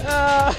Uh,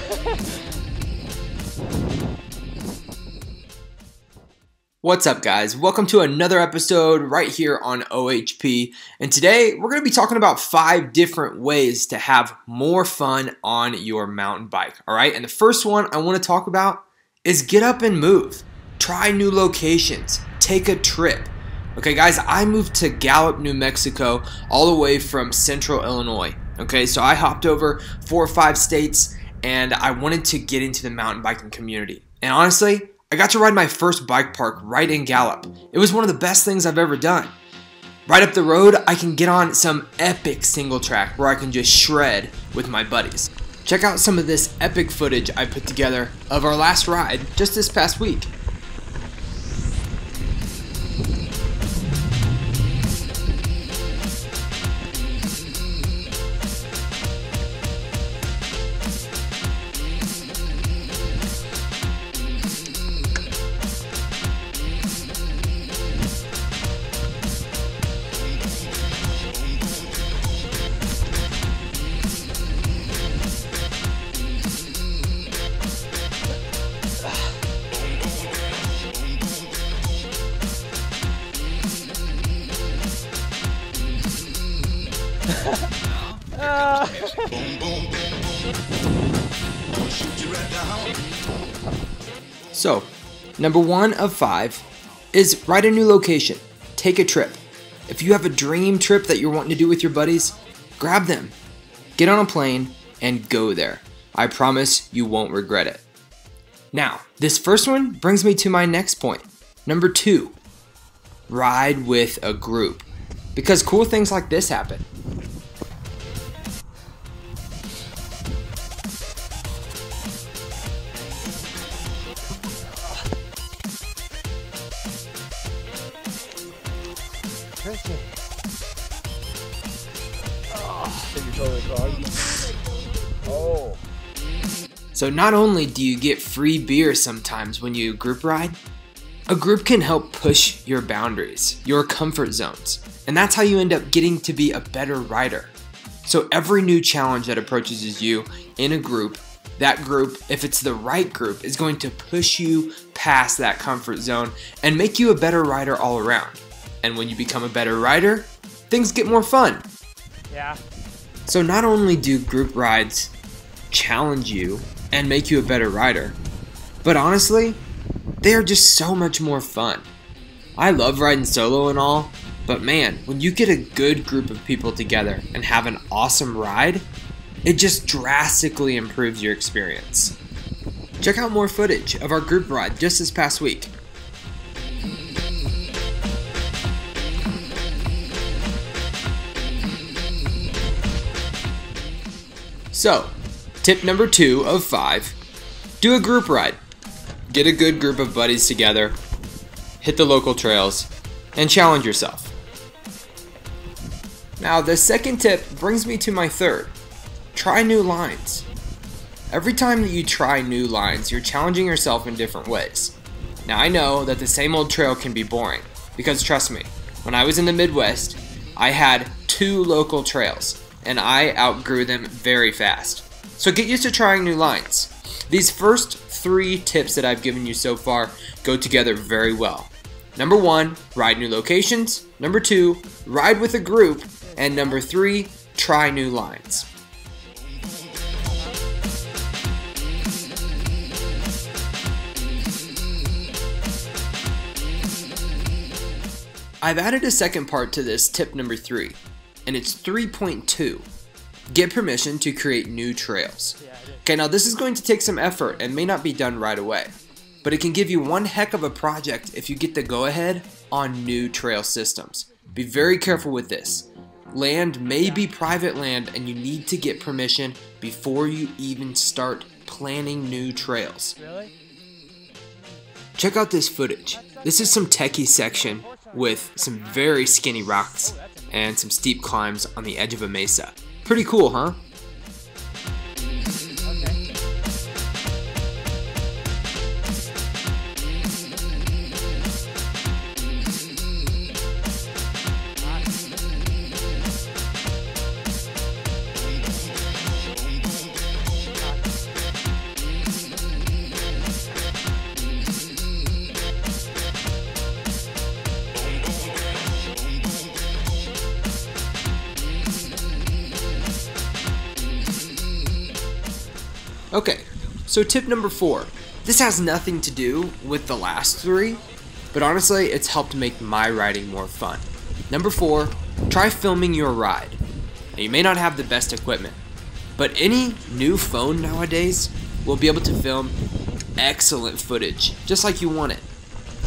What's up, guys? Welcome to another episode right here on OHP. And today we're going to be talking about 5 different ways to have more fun on your mountain bike. All right. And the first one I want to talk about is get up and move. Try new locations. Take a trip. Okay, guys, I moved to Gallup, New Mexico, all the way from central Illinois. Okay, so I hopped over 4 or 5 states and I wanted to get into the mountain biking community. And honestly, I got to ride my first bike park right in Gallup. It was one of the best things I've ever done. Right up the road, I can get on some epic single track where I can just shred with my buddies. Check out some of this epic footage I put together of our last ride just this past week. So, number 1 of 5 is ride a new location. Take a trip. If you have a dream trip that you're wanting to do with your buddies, grab them. Get on a plane and go there. I promise you won't regret it. Now, this first one brings me to my next point. Number 2, ride with a group. Because cool things like this happen. So not only do you get free beer sometimes when you group ride, a group can help push your boundaries, your comfort zones, and that's how you end up getting to be a better rider. So every new challenge that approaches you in a group, that group, if it's the right group, is going to push you past that comfort zone and make you a better rider all around. And when you become a better rider, things get more fun. yeah. So not only do group rides challenge you and make you a better rider, but honestly, they are just so much more fun. I love riding solo and all, but man, when you get a good group of people together and have an awesome ride, it just drastically improves your experience. Check out more footage of our group ride just this past week. So, tip number 2 of 5, do a group ride. Get a good group of buddies together, hit the local trails, and challenge yourself. Now, the second tip brings me to my third. Try new lines. Every time that you try new lines, you're challenging yourself in different ways. Now, I know that the same old trail can be boring, because trust me, when I was in the Midwest, I had 2 local trails, and I outgrew them very fast. So get used to trying new lines. These first 3 tips that I've given you so far go together very well. Number 1, ride new locations. Number 2, ride with a group. And number 3, try new lines. I've added a second part to this tip number 3, and it's 3.2. Get permission to create new trails. Okay, now this is going to take some effort and may not be done right away, but it can give you one heck of a project if you get the go-ahead on new trail systems. Be very careful with this. Land may be private land and you need to get permission before you even start planning new trails. Really? Check out this footage. This is some techie section with some very skinny rocks and some steep climbs on the edge of a mesa. Pretty cool, huh? Okay, so tip number 4. This has nothing to do with the last 3, but honestly, it's helped make my riding more fun. Number 4, try filming your ride. Now, you may not have the best equipment, but any new phone nowadays will be able to film excellent footage, just like you want it.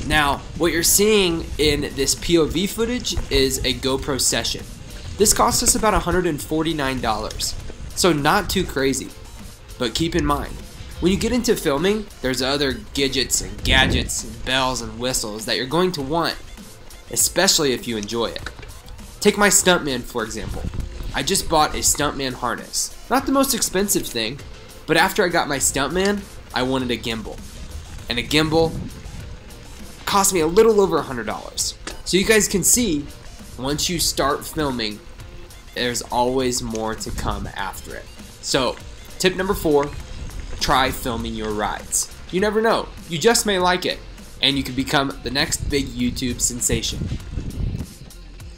Now, what you're seeing in this POV footage is a GoPro Session. This cost us about $149, so not too crazy. But keep in mind, when you get into filming, there's other gadgets and gadgets and bells and whistles that you're going to want, especially if you enjoy it. Take my Stuntman for example. I just bought a Stuntman harness. Not the most expensive thing, but after I got my Stuntman, I wanted a gimbal. And a gimbal cost me a little over $100. So you guys can see, once you start filming, there's always more to come after it. So, tip number 4, try filming your rides. You never know, you just may like it, and you could become the next big YouTube sensation.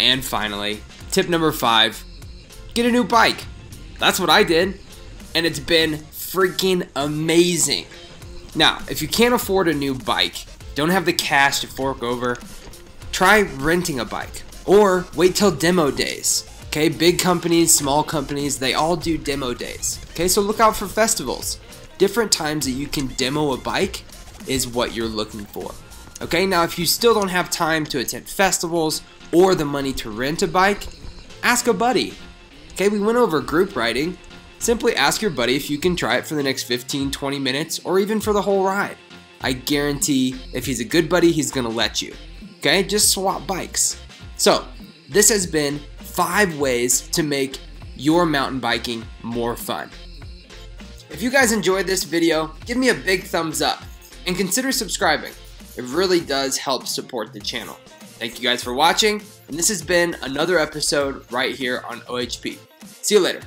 And finally, tip number 5, get a new bike. That's what I did, and it's been freaking amazing. Now, if you can't afford a new bike, don't have the cash to fork over, try renting a bike, or wait till demo days. Okay, big companies, small companies, they all do demo days. Okay, so look out for festivals. Different times that you can demo a bike is what you're looking for. Okay, now if you still don't have time to attend festivals or the money to rent a bike, ask a buddy. Okay, we went over group riding. Simply ask your buddy if you can try it for the next 15-20 minutes or even for the whole ride. I guarantee if he's a good buddy, he's gonna let you. Okay, just swap bikes. So, this has been 5 ways to make your mountain biking more fun. If you guys enjoyed this video, give me a big thumbs up and consider subscribing. It really does help support the channel. Thank you guys for watching, and this has been another episode right here on OHP. See you later.